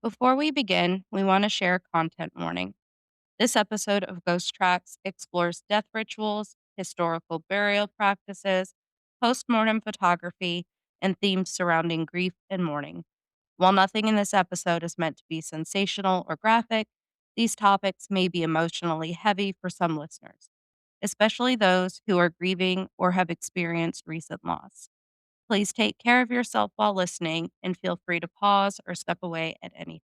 Before we begin, we want to share a content warning. This episode of Ghost Tracks explores death rituals, historical burial practices, post-mortem photography, and themes surrounding grief and mourning. While nothing in this episode is meant to be sensational or graphic, these topics may be emotionally heavy for some listeners, especially those who are grieving or have experienced recent loss. Please take care of yourself while listening and feel free to pause or step away at any.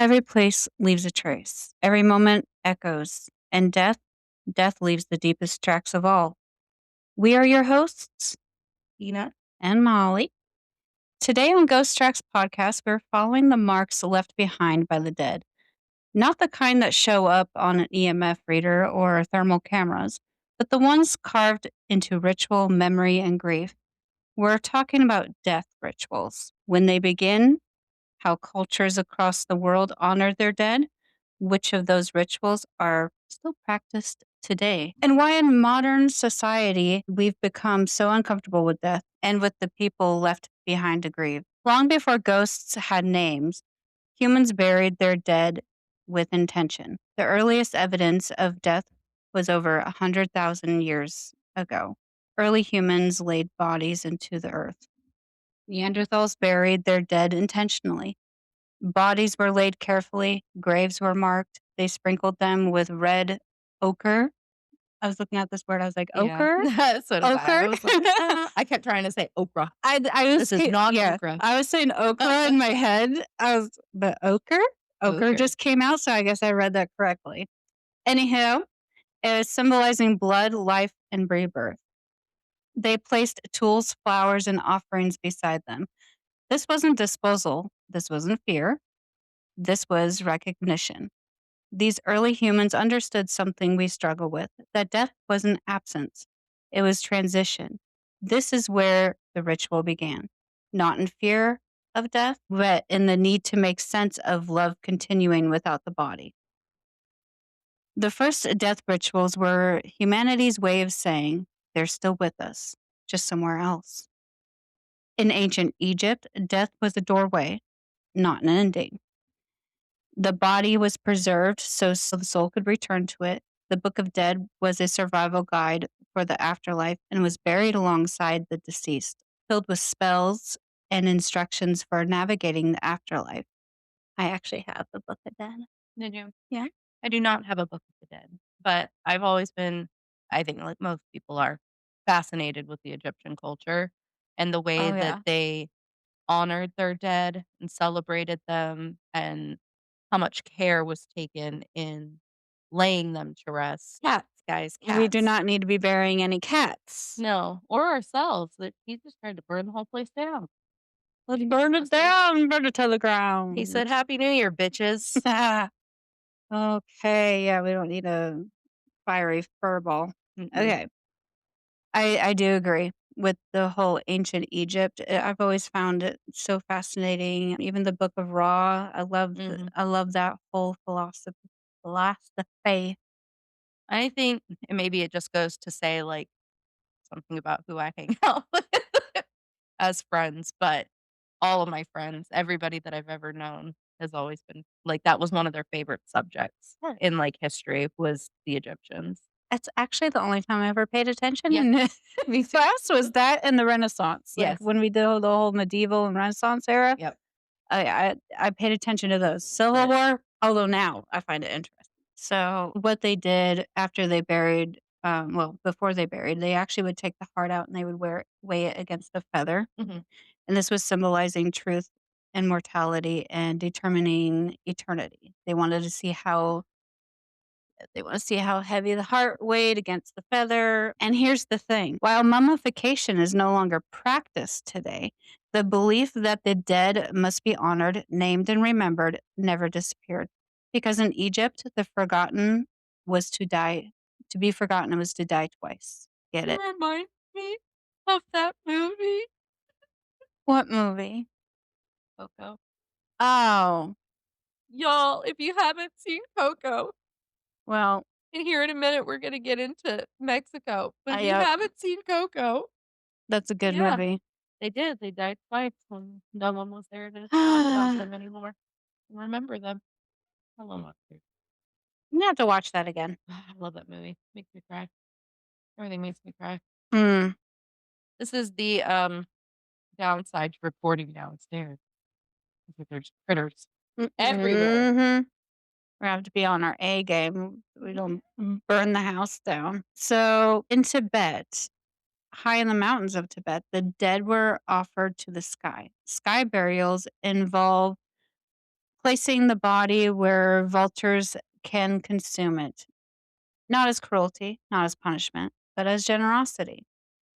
Every place leaves a trace. Every moment echoes. And death leaves the deepest tracks of all. We are your hosts, Ina? and Molly. Today on Ghost Tracks podcast, we're following the marks left behind by the dead. Not the kind that show up on an EMF reader or thermal cameras, but the ones carved into ritual, memory, and grief. We're talking about death rituals. When they begin, how cultures across the world honor their dead, which of those rituals are still practiced today, and why in modern society we've become so uncomfortable with death and with the people left behind to grieve. Long before ghosts had names, humans buried their dead with intention. The earliest evidence of death was over 100,000 years ago. Early humans laid bodies into the earth. Neanderthals buried their dead intentionally. Bodies were laid carefully, graves were marked. They sprinkled them with red ochre. I was looking at this word, I was like, ochre? So did I. I Ochre? was like, I kept trying to say okra. I was This is not okra. I was saying okra in my head. But ochre? Ochre Ochre. just came out, so I guess I read that correctly. Anyhow, it was symbolizing blood, life, and rebirth. They placed tools, flowers, and offerings beside them. This wasn't disposal. This wasn't fear. This was recognition. These early humans understood something we struggle with, that death wasn't absence, it was transition. This is where the ritual began, not in fear of death, but in the need to make sense of love continuing without the body. The first death rituals were humanity's way of saying they're still with us, just somewhere else. In ancient Egypt, death was a doorway, not an ending. The body was preserved so the soul could return to it. The Book of Dead was a survival guide for the afterlife and was buried alongside the deceased, filled with spells and instructions for navigating the afterlife. I actually have the Book of Dead. Did you? Yeah. I do not have a Book of the Dead, but I've always been, I think like most people are, fascinated with the Egyptian culture and the way Oh, that yeah. they honored their dead and celebrated them and how much care was taken in laying them to rest. Cats, Guys, We do cats. not need to be burying any cats. No, or ourselves. That he just tried to burn the whole place down. Let's burn it down, burn it to the ground. He said, "Happy New Year, bitches." Okay, yeah, we don't need a fiery furball. Mm-mm. Okay. I do agree with the whole ancient Egypt. I've always found it so fascinating. Even the Book of Ra, I love that whole philosophy. I think and maybe it just goes to say, like, something about who I hang out with as friends, but all of my friends, everybody that I've ever known has always been like, that was one of their favorite subjects Yeah. in, like, history was the Egyptians. It's actually the only time I ever paid attention Yeah. in class was that and the Renaissance. Like Yes. when we did the whole medieval and Renaissance era. Yep. I paid attention to those. Civil War, although now I find it interesting. So what they did after they buried, before they buried, they actually would take the heart out and they would weigh it against a feather. Mhm. And this was symbolizing truth and mortality and determining eternity. They wanted to see how They want to see how heavy the heart weighed against the feather. And here's the thing, while mummification is no longer practiced today, the belief that the dead must be honored, named, and remembered never disappeared. Because in Egypt, the forgotten was to die. To be forgotten was to die twice. Get You it? remind me of that movie. What movie? Coco. Oh, Y'all, if you haven't seen Coco, well, and here in a minute we're gonna get into Mexico, but if you yep, haven't seen Coco, that's a good yeah, movie. they did. They died twice when no one was there to talk about them anymore and remember them. I love Monsters. I'm gonna have to watch that again. I love that movie. Makes me cry. Everything makes me cry. Mm. This is the downside to recording downstairs. Is that there's critters everywhere. Mhm. We have to be on our A game. We don't burn the house down. So in Tibet, high in the mountains of Tibet, the dead were offered to the sky. Sky burials involve placing the body where vultures can consume it, not as cruelty, not as punishment, but as generosity.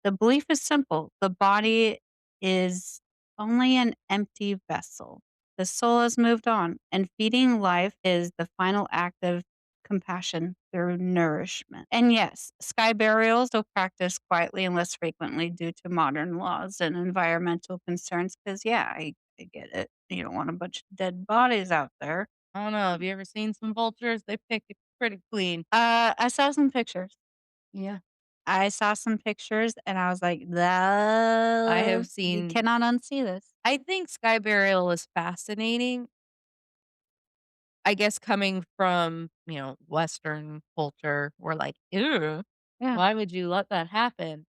The belief is simple: the body is only an empty vessel. The soul has moved on, and feeding life is the final act of compassion through nourishment. And yes, sky burials are practiced quietly and less frequently due to modern laws and environmental concerns. Because, yeah, I get it. You don't want a bunch of dead bodies out there. I don't know. Have you ever seen some vultures? They pick it pretty clean. I saw some pictures. Yeah. I saw some pictures and I was like, I have You seen cannot unsee this." I think sky burial is fascinating. I guess coming from, Western culture, we're like, "Ew, Yeah. why would you let that happen?"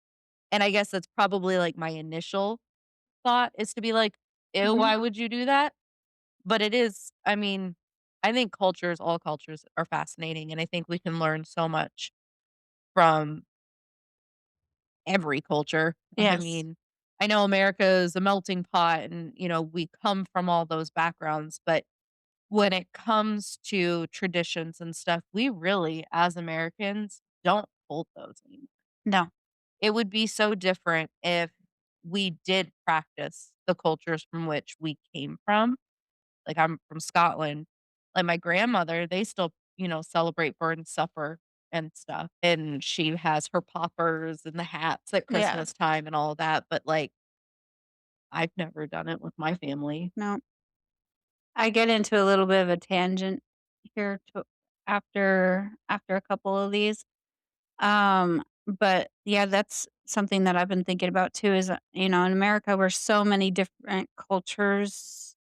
And I guess that's probably, like, my initial thought is to be like, "Ew, Mhm. why would you do that?" But it is I mean, I think all cultures are fascinating, and I think we can learn so much from every culture. I Yes. mean, I know America is a melting pot and, we come from all those backgrounds, but when it comes to traditions and stuff, we really, as Americans, don't hold those anymore. No. It would be so different if we did practice the cultures from which we came from. Like, I'm from Scotland. Like, my grandmother, they still, celebrate burn supper and stuff, and she has her poppers and the hats at Yeah. Christmas time and all of that, but, like, I've never done it with my family. No. I get into a little bit of a tangent here after a couple of these. But yeah, that's something that I've been thinking about too is, in America, we're so many different cultures,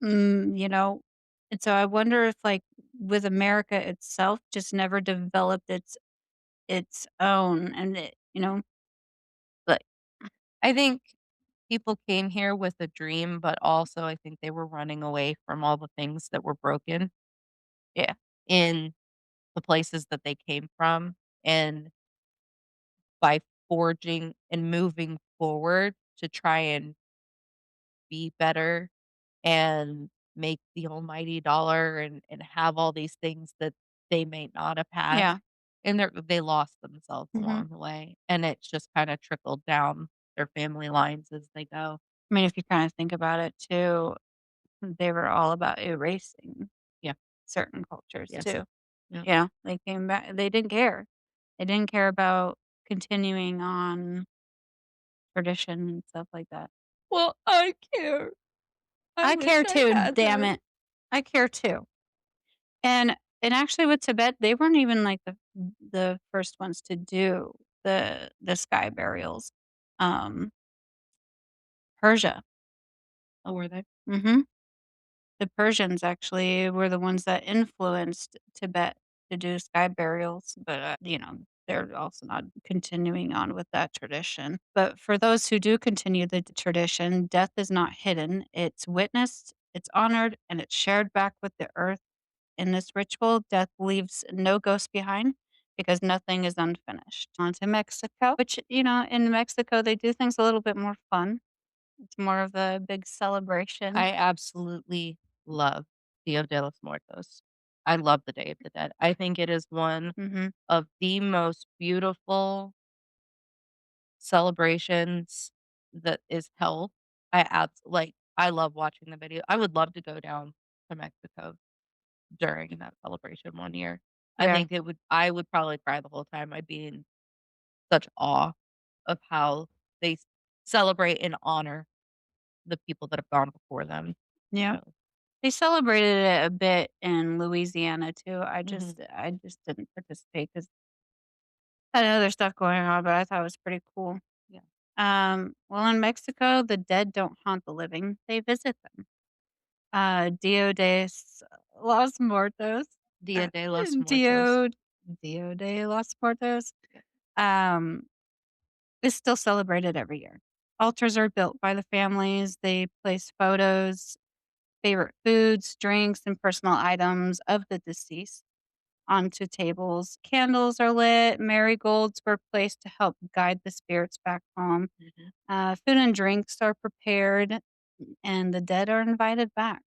you know, and so I wonder if, like, with America itself just never developed its own and like I think people came here with a dream, but also I think they were running away from all the things that were broken yeah, in the places that they came from, and by forging and moving forward to try and be better and make the almighty dollar and have all these things that they may not have had, yeah. and they lost themselves Mhm. along the way, and it's just kinda trickled down their family lines as they go. I mean, if you kinda think about it too, they were all about erasing Yeah. certain cultures Yes. too. Yeah. They came back they didn't care. They didn't care about continuing on tradition and stuff like that. Well, I care. I I wish care I too, had damn them. it. I care too. And actually with Tibet, they weren't even like the first ones to do the sky burials. Um, Persia. Oh, were they? Mhm. The Persians actually were the ones that influenced Tibet to do sky burials, but, they're also not continuing on with that tradition. But for those who do continue the tradition, death is not hidden. It's witnessed, it's honored, and it's shared back with the earth. In this ritual, death leaves no ghost behind because nothing is unfinished. On to Mexico, which, in Mexico, they do things a little bit more fun. It's more of a big celebration. I absolutely love Dia de los Muertos. I love the Day of the Dead. I think it is one Mhm. of the most beautiful celebrations that is held. I love watching the video. I would love to go down to Mexico during that celebration one year. Yeah. I would probably cry the whole time. I'd be in such awe of how they celebrate and honor the people that have gone before them, Yeah. so They celebrated it a bit in Louisiana too. mhm, I just didn't participate because I had other stuff going on, but I thought it was pretty cool. yeah. Well, in Mexico, the dead don't haunt the living; they visit them. Dia de los Muertos, Dia de los Muertos. Dio Dio de los Muertos, um, is still celebrated every year. Altars are built by the families. They place photos, favorite foods, drinks, and personal items of the deceased onto tables. Candles are lit, marigolds were placed to help guide the spirits back home. Mhm. Food and drinks are prepared, and the dead are invited back.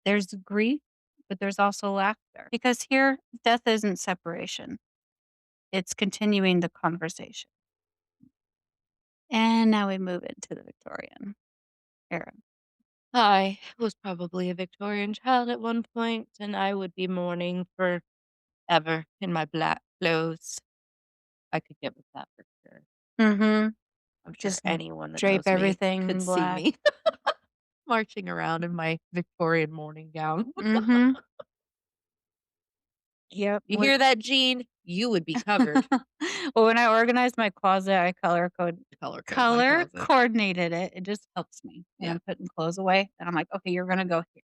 There's grief, but there's also laughter because here, death isn't separation, it's continuing the conversation. And now we move into the Victorian era. I was probably a Victorian child at one point, and I would be mourning forever in my black clothes. I could get with that for sure. Mhm. I'm sure Just anyone that drape knows me everything could in see black. me marching around in my Victorian morning gown. Mhm. Yep. You hear that, Jean? You would be covered. Well, when I organized my closet, I Color code my color closet. coordinated it. It just helps me when Yeah, I'm putting clothes away, and I'm like, "Okay, you're gonna go here."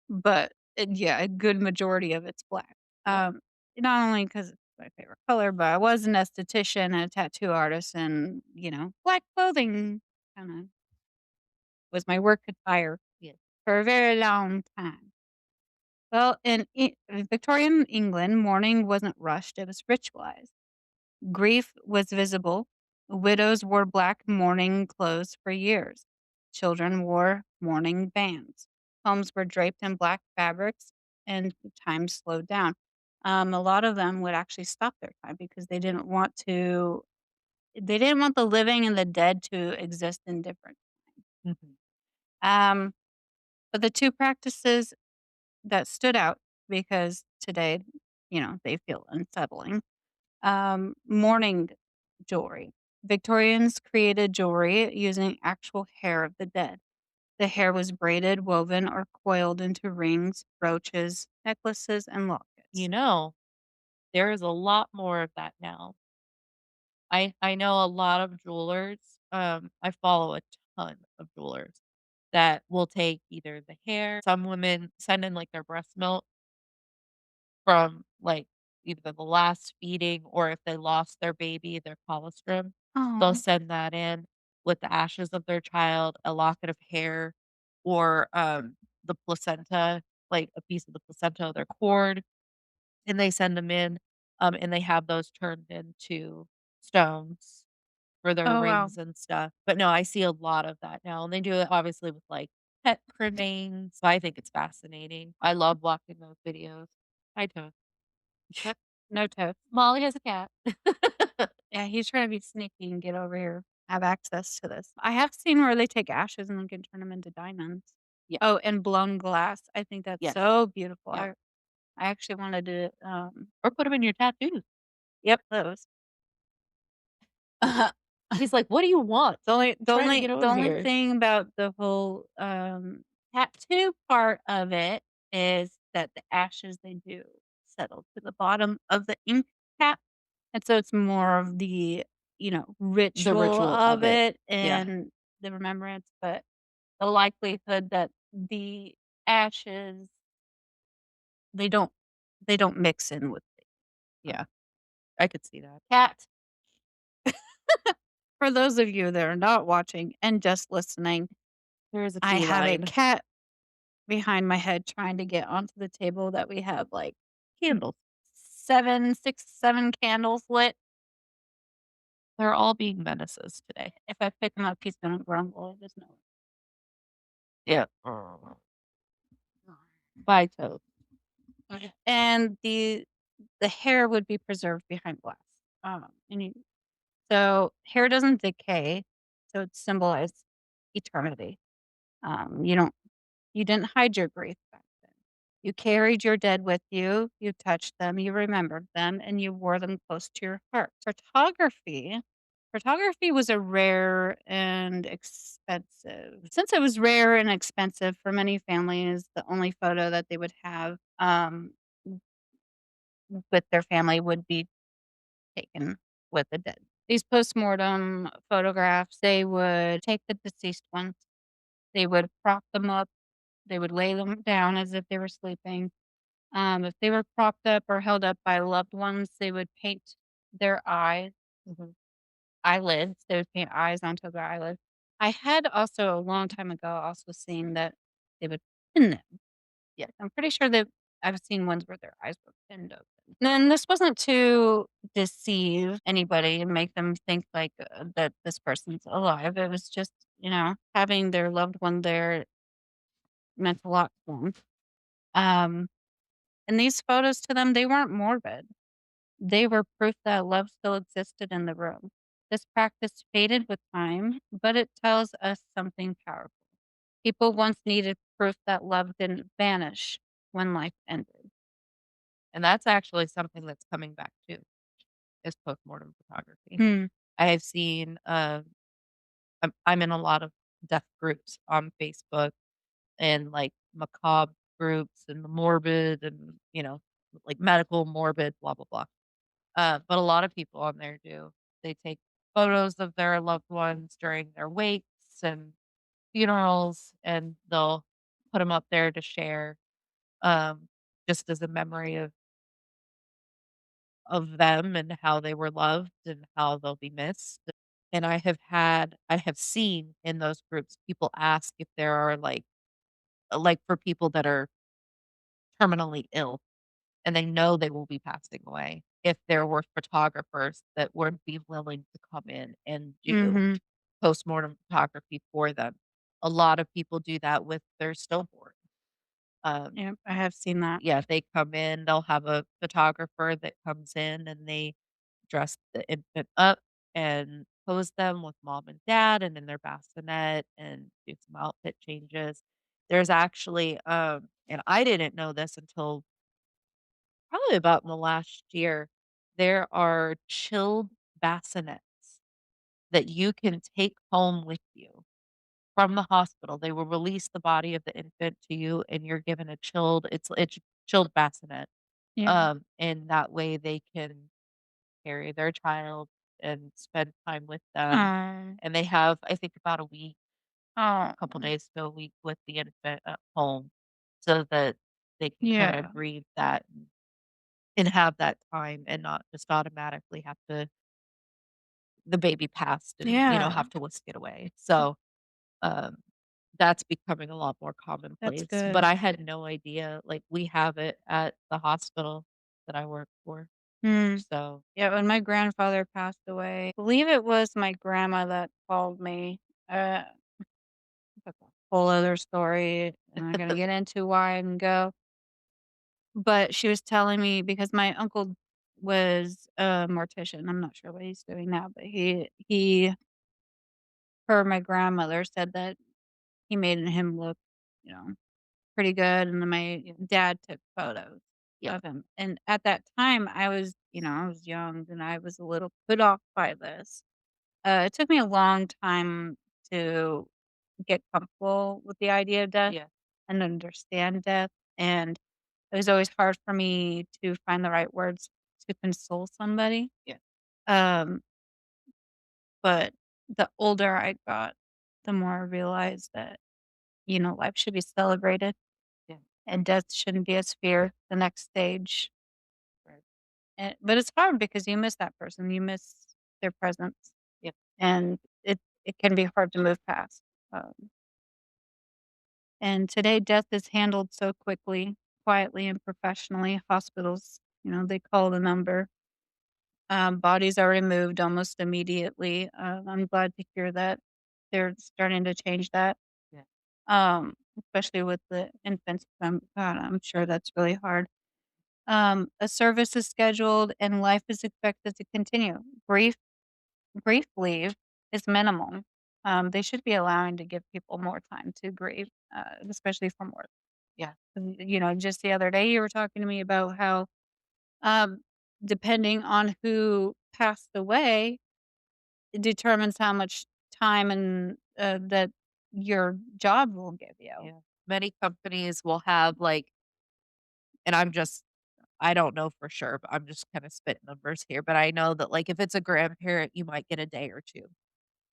But, yeah, a good majority of it's black. yeah. Not only because it's my favorite color, but I was an esthetician and a tattoo artist and, black clothing kinda was my work attire Yeah. for a very long time. Well, in Victorian England, mourning wasn't rushed, it was ritualized. Grief was visible. Widows wore black mourning clothes for years. Children wore mourning bands. Homes were draped in black fabrics, and time slowed down. A lot of them would actually stop their time because they didn't want to. They didn't want the living and the dead to exist in different. Mhm. Um, but the two practices that stood out because today, they feel unsettling. Mourning jewelry. Victorians created jewelry using actual hair of the dead. The hair was braided, woven, or coiled into rings, brooches, necklaces, and You lockets. know, there is a lot more of that now. I know a lot of jewelers, I follow a ton of jewelers that will take either the hair some women send in, like, their breast milk from, like, either the last feeding or if they lost their baby, their colostrum, they'll Oh, send that in with the ashes of their child, a locket of hair, or, the placenta, like, a piece of the placenta of their cord, and they send them in, and they have those turned into stones for their oh wow. rings and stuff. But no, I see a lot of that now, and they do it obviously with, like, pet cremains. So I think it's fascinating. I love watching those videos. Hi, Toast. Yep. No toast. Molly has a cat. Yeah, he's trying to be sneaky and get over here, have access to this. I have seen where they take ashes and they can turn them into diamonds. Yeah. Oh, and blown glass. I think that's Yes. so beautiful. Yep. I actually wanted to, Or put them in your tattoos. yep, those. He's like, "What do you want? The only the Trying to only get the over only here." thing about the whole, tattoo part of it is that the ashes they do settle to the bottom of the ink cap, and so it's more of the, The ritual ritual of of it. it Yeah. and the remembrance, but the likelihood that the ashes, they don't they don't mix in with the Yeah. I could see that. cat. For those of you that are not watching and just listening, There is a I have a feline. cat behind my head trying to get onto the table that we have, like, Candles. 7 candles lit. They're all being menaces today. If I pick him up, he's gonna grumble. There's no Yeah. Bye, Toast. Okay. and the hair would be preserved behind glass. And so hair doesn't decay, so it symbolized eternity. You don't you didn't hide your grief back then. You carried your dead with you, you touched them, you remembered them, and you wore them close to your heart. Photography was a rare and expensive. Since it was rare and expensive for many families, the only photo that they would have with their family would be taken with the dead. These postmortem photographs, they would take the deceased ones, they would prop them up, they would lay them down as if they were sleeping. If they were propped up or held up by loved ones, they would paint their Mhm. eyelids. They would paint eyes onto their eyelids. I had also a long time ago also seen that they would pin them. Yes, I'm pretty sure that I've seen ones where their eyes were pinned open. And this wasn't to deceive anybody and make them think like that this person's alive. It was just, having their loved one there meant a lot to them. Um, and these photos to them, they weren't morbid. They were proof that love still existed in the room. This practice faded with time, but it tells us something powerful. People once needed proof that love didn't vanish when life ended. And that's actually something that's coming back too, is postmortem photography. Hmm. I have seen, I'm in a lot of death groups on Facebook and, like, macabre groups and the morbid and, like, medical, morbid, blah, blah, blah. But a lot of people on there do. They take photos of their loved ones during their wakes and funerals, and they'll put them up there to share, um, just as a memory of them and how they were loved and how they'll be missed. And I have seen in those groups people ask if there are like for people that are terminally ill and they know they will be passing away, if there were photographers that would be willing to come in and do Mhm. postmortem photography for them. A lot of people do that with their stillborn. Um, Yep, I have seen that. yeah, they come in, they'll have a photographer that comes in and they dress the infant up and pose them with mom and dad and in their bassinet and do some outfit changes. There's actually, and I didn't know this until probably about in the last year, there are chilled bassinets that you can take home with you from the hospital. They will release the body of the infant to you, and you're given a it's chilled bassinet, Yeah. and that way they can carry their child and spend time with them, Oh. and they have, I think, about a week, Oh. a couple days to a week with the infant at home so that they can kinda Yeah. grieve that and have that time and not just automatically have to the baby passed and, Yeah. have to whisk it away. So, um, that's becoming a lot more That's commonplace, but good. I had no idea, like, we have it at the hospital that I work for. Mm. So Yeah, when my grandfather passed away, I believe it was my grandma that called me. Uh, that's a whole other story. I'm not gonna get into why I didn't go, but she was telling me because my uncle was a mortician. I'm not sure what he's doing now, but he her my grandmother said that he made him look, you know, pretty good, and then my yeah, dad took photos yeah, of him, and at that time, I was young, and I was a little put off by this. It took me a long time to get comfortable with the idea of death yeah, and understand death, and it was always hard for me to find the right words to console somebody, yeah, um, but the older I got, the more I realized that, life should be celebrated. yeah, And death shouldn't be as fear, the next stage. right, But it's hard because you miss that person, you miss their presence, yeah, and it can be hard to move past. Um, and today, death is handled so quickly, quietly, and professionally. Hospitals, they call the number. Bodies are removed almost immediately. I'm glad to hear that they're starting to change that, yeah, especially with the infants. God, I'm sure that's really hard. A service is scheduled and life is expected to continue. Grief leave is minimal. They should be allowing to give people more time to grieve, especially from work. Yeah. Just the other day you were talking to me about how, um, depending on who passed away, it determines how much time and that your job will give you. Yeah. Many companies will have and I don't know for sure, but I'm just kind of spitting numbers here. But I know that if it's a grandparent, you might get a day or two.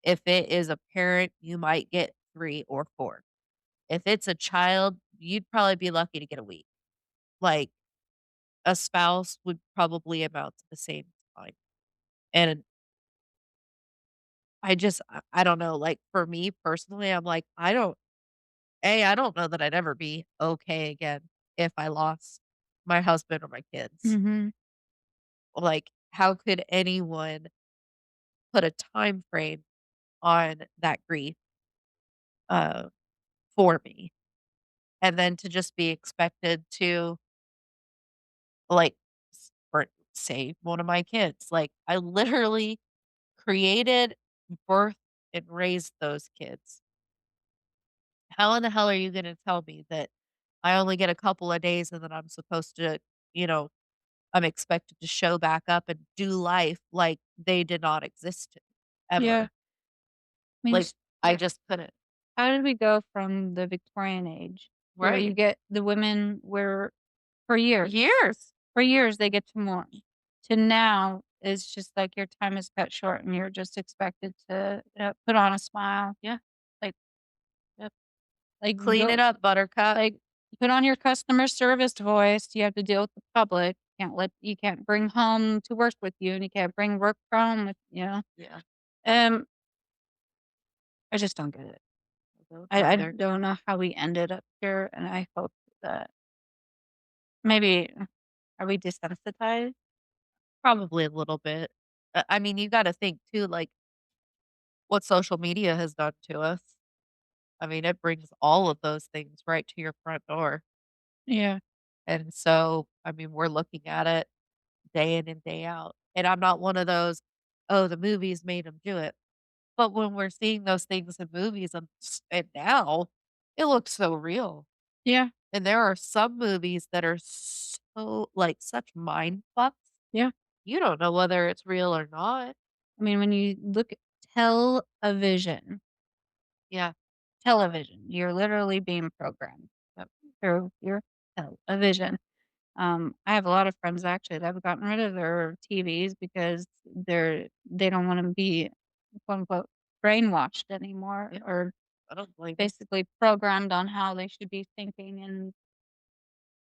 If it is a parent, you might get 3 or 4. If it's a child, you'd probably be lucky to get a week. Like a spouse would probably amount to the same time. And I don't know. Like for me personally, I'm like, I don't know that I'd ever be okay again if I lost my husband or my kids. Mhm. Like, how could anyone put a time frame on that grief, uh, for me? And then to just be expected to, like, for say, one of my kids, I literally created, birthed, and raised those kids. How in the hell are you gonna tell me that I only get a couple of days and then I'm supposed to, you know, I'm expected to show back up and do life like they did not exist Yeah. ever. I mean, Like, I just couldn't. how did we go from the Victorian age where you Right. get the women where for years, Years. for years they get to mourn, to now it's just like your time is cut short and you're just expected to, put on a smile, Yeah. like Yep. like Clean it go up, buttercup. like put on your customer service voice. You have to deal with the public. You can't bring home to work with you and you can't bring work from with you. Yeah. Um, I just don't get it. I don't I either. don't know how we ended up here, and I hope that maybe are we desensitized? Probably a little bit. I mean, you gotta think too, what social media has done to us. I mean, it brings all of those things right to your front door. Yeah, And so, I mean, we're looking at it day in and day out. And I'm not one of those, "Oh, the movies made them do it." But when we're seeing those things in movies and now, it looks so real. yeah, And there are some movies that are so such mind fucks. yeah. You don't know whether it's real or not. I mean, when you look at television, Yeah. television, you're literally being programmed through your television. I have a lot of friends actually that have gotten rid of their TVs because they don't want to be quote unquote brainwashed anymore Yeah. or I don't blame them. basically programmed on how they should be thinking, and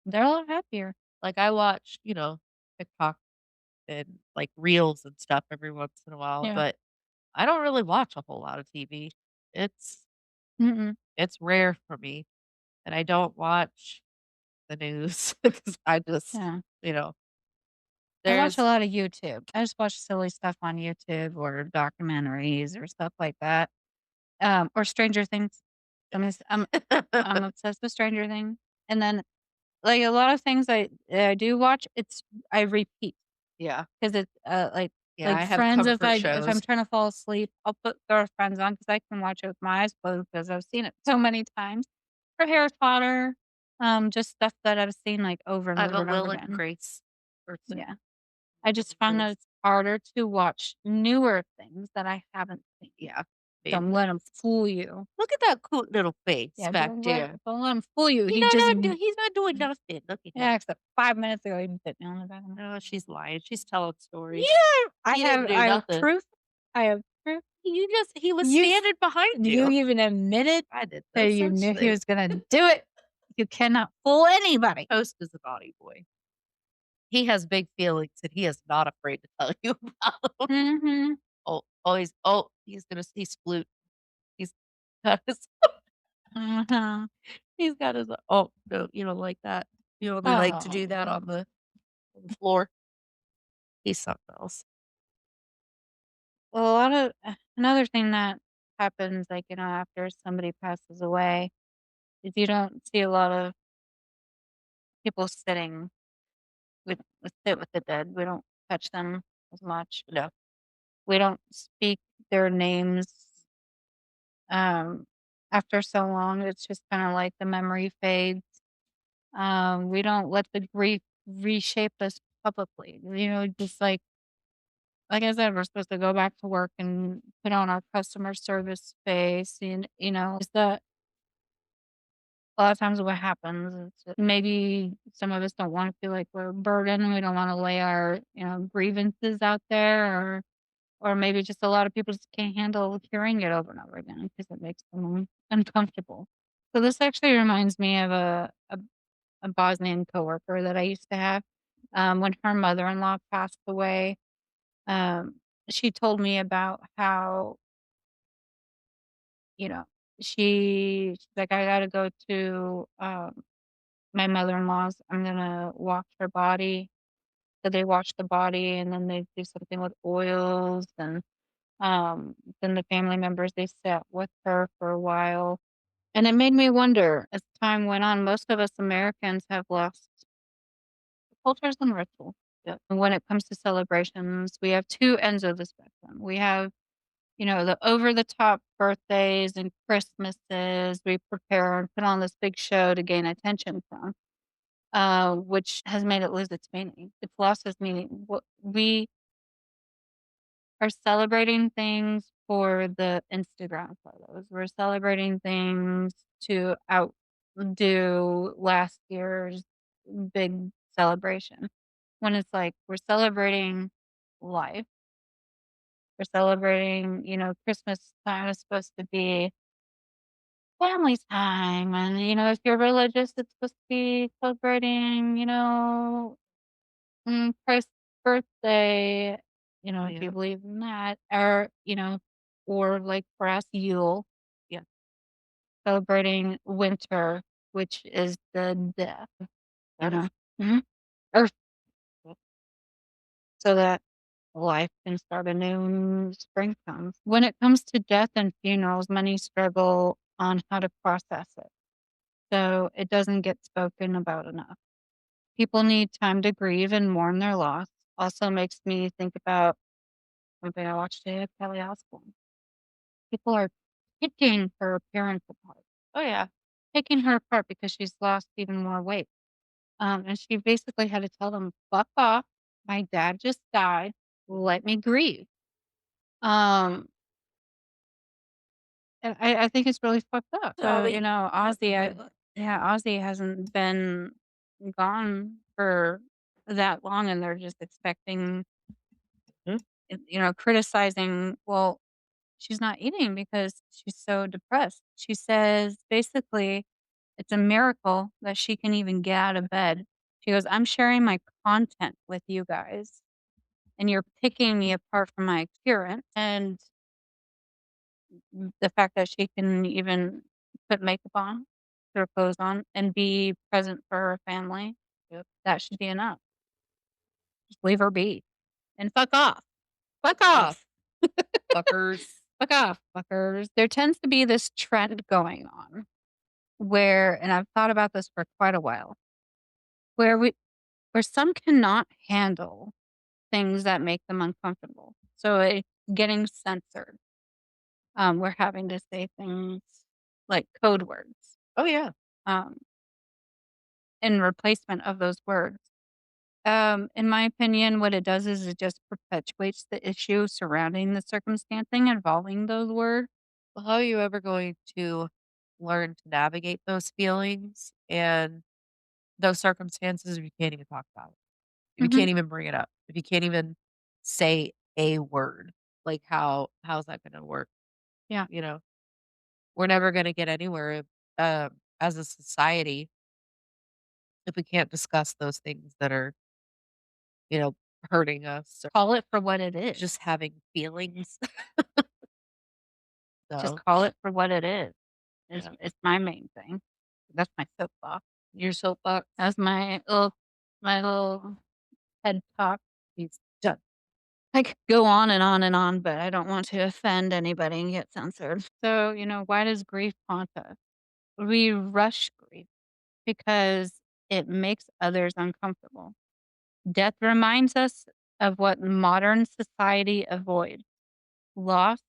they're a lot happier. I watch, TikTok and reels and stuff every once in a while, Yeah. but I don't really watch a whole lot of TV. It's Mm-mm. it's rare for me, and I don't watch the news because I just, Yeah. you know, I watch a there's lot of YouTube. I just watch silly stuff on YouTube or documentaries or stuff like that. Or Stranger Things. I'm obsessed with Stranger Things. And then like a lot of things I do watch, I repeat Yeah. because it's Yeah, like I have Friends. comfort If I'm shows. trying to fall asleep, I'll throw Friends on because I can watch it with my eyes closed because I've seen it so many times. For Harry Potter, just stuff that I've seen like over and I'm a over and over Will and again. Grace person. Yeah. I Will just and find that Grace. it's harder to watch newer things that I haven't seen. Yeah. Don't let him Favorites. fool you. Look at that cute little face Yeah, back there. don't let him fool you. He just He's not doing nothing. Look at him. yeah, except 5 minutes ago, he bit me on the back of my No, she's lying. She's telling stories. yeah, He didn't do I have nothing. proof. I have proof. He was You standing behind you you. even admitted I did that no you such knew he thing. was gonna do it. You cannot fool anybody. Toast is a naughty boy. He has big feelings and he is not afraid to tell you about 'em. Mhm. He's flute. He's got his Uh-huh. he's got his oh, no, you don't like that. You only like to do that Oh. on the floor. He's something else. Well, a lot of another thing that happens, like, after somebody passes away is you don't see a lot of people sitting. we sit with the dead. We don't touch them as much. No. We don't speak their names, um, after so long. It's just kinda like the memory fades. We don't let the grief reshape us publicly, just like I said, we're supposed to go back to work and put on our customer service face, and, is that a lot of times what happens is that maybe some of us don't wanna feel like we're a burden, we don't wanna lay our, grievances out there, or maybe just a lot of people just can't handle hearing it over and over again because it makes them uncomfortable. So this actually reminds me of a Bosnian coworker that I used to have. When her mother-in-law passed away, um, she told me about how, you know, she's like, "I gotta go to, my mother-in-law's. I'm gonna wash her body." So they wash the body, and then they do something with oils, and, then the family members, they sat with her for a while. And it made me wonder, as time went on, most of us Americans have lost cultures and rituals. Yep. And when it comes to celebrations, we have 2 ends of the spectrum. We have, the over the top birthdays and Christmases we prepare and put on this big show to gain attention from, which has made it lose its meaning. It's lost its meaning. What we are celebrating things for the Instagram photos. We're celebrating things to outdo last year's big celebration. When it's like we're celebrating life. We're celebrating, Christmas time is supposed to be family time. And, if you're religious, it's supposed to be celebrating, Christ's birthday, if you Yeah. believe in that, or like for us, Yule, Yeah. celebrating winter, which is the death, you Earth. know, mhm, Earth, Yep. so that life can start anew and spring comes. When it comes to death and funerals, many struggle on how to process it, so it doesn't get spoken about enough. People need time to grieve and mourn their loss. Also makes me think about something I watched today of Kelly Osbourne. People are picking her appearance apart. Oh, yeah. Picking her apart because she's lost even more weight. And she basically had to tell them, "Fuck off. My dad just died. Let me grieve." Um, and I think it's really fucked up. So, Ozzy, Ozzy hasn't been gone for that long, and they're just expecting, Hmm? criticizing, well, she's not eating because she's so depressed. She says basically it's a miracle that she can even get out of bed. She goes, "I'm sharing my content with you guys, and you're picking me apart from my appearance and the fact that she can even put makeup on, put her clothes on, and be present for her family. Yep. That should be enough. Just leave her be and fuck off. Fuck off. Fuckers. Fuck off, fuckers." There tends to be this trend going on where, and I've thought about this for quite a while, where where some cannot handle things that make them uncomfortable. So it's getting censored. We're having to say things like code words, Oh, yeah. um, in replacement of those words. In my opinion, what it does is it just perpetuates the issue surrounding the circumstancing involving those words. Well, how are you ever going to learn to navigate those feelings and those circumstances if you can't even talk about it? If you Mhm. can't even bring it up, if you can't even say a word, like how's that gonna work? Yeah, You know? We're never gonna get anywhere, as a society if we can't discuss those things that are, you know, hurting us or call it for what it is. just having feelings. Just So, call it for what it is. Is yeah. it's my main thing. That's my soapbox. Your soapbox That's my little head talk. is done. I could go on and on and on, but I don't want to offend anybody and get censored. So, why does grief haunt us? We rush grief because it makes others uncomfortable. Death reminds us of what modern society avoids: loss,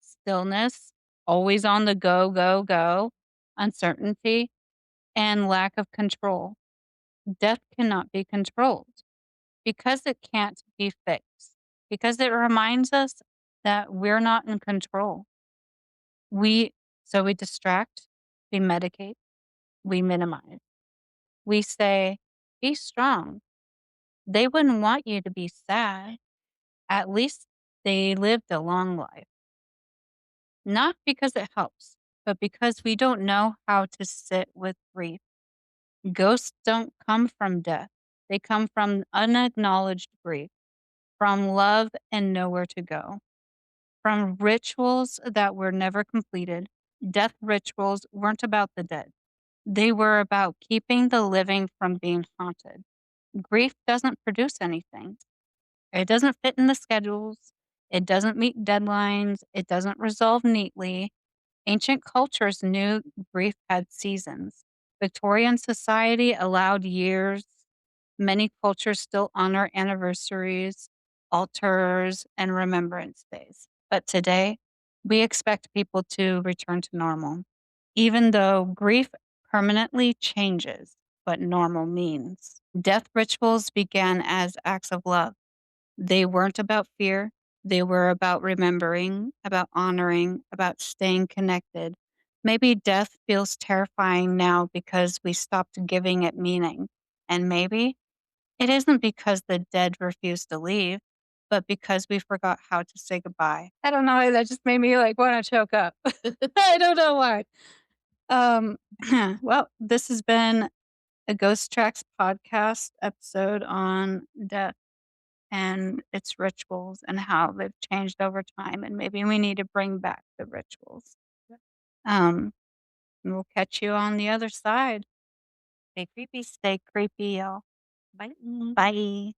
stillness, always on the go, go, go, uncertainty, and lack of control. Death cannot be controlled because it can't be fixed, because it reminds us that we're not in control. We we distract, we medicate, we minimize. We say, be strong. They wouldn't want you to be sad. At least they lived a long life. Not because it helps, but because we don't know how to sit with grief. Ghosts don't come from death. They come from unacknowledged grief, from love and nowhere to go, from rituals that were never completed. Death rituals weren't about the dead. They were about keeping the living from being haunted. Grief doesn't produce anything. It doesn't fit in the schedules. It doesn't meet deadlines. It doesn't resolve neatly. Ancient cultures knew grief had seasons. Victorian society allowed years. Many cultures still honor anniversaries, altars, and remembrance days. But today, we expect people to return to normal, even though grief permanently changes what normal means. Death rituals began as acts of love. They weren't about fear. They were about remembering, about honoring, about staying connected. Maybe death feels terrifying now because we stopped giving it meaning. And maybe it isn't because the dead refused to leave, but because we forgot how to say goodbye. I don't know why that just made me like want to choke up. I don't know why. Um, well, this has been a Ghost Tracks podcast episode on death and its rituals and how they've changed over time. And maybe we need to bring back the rituals. Um, and we'll catch you on the other side. Stay creepy, y'all. Bye. Bye.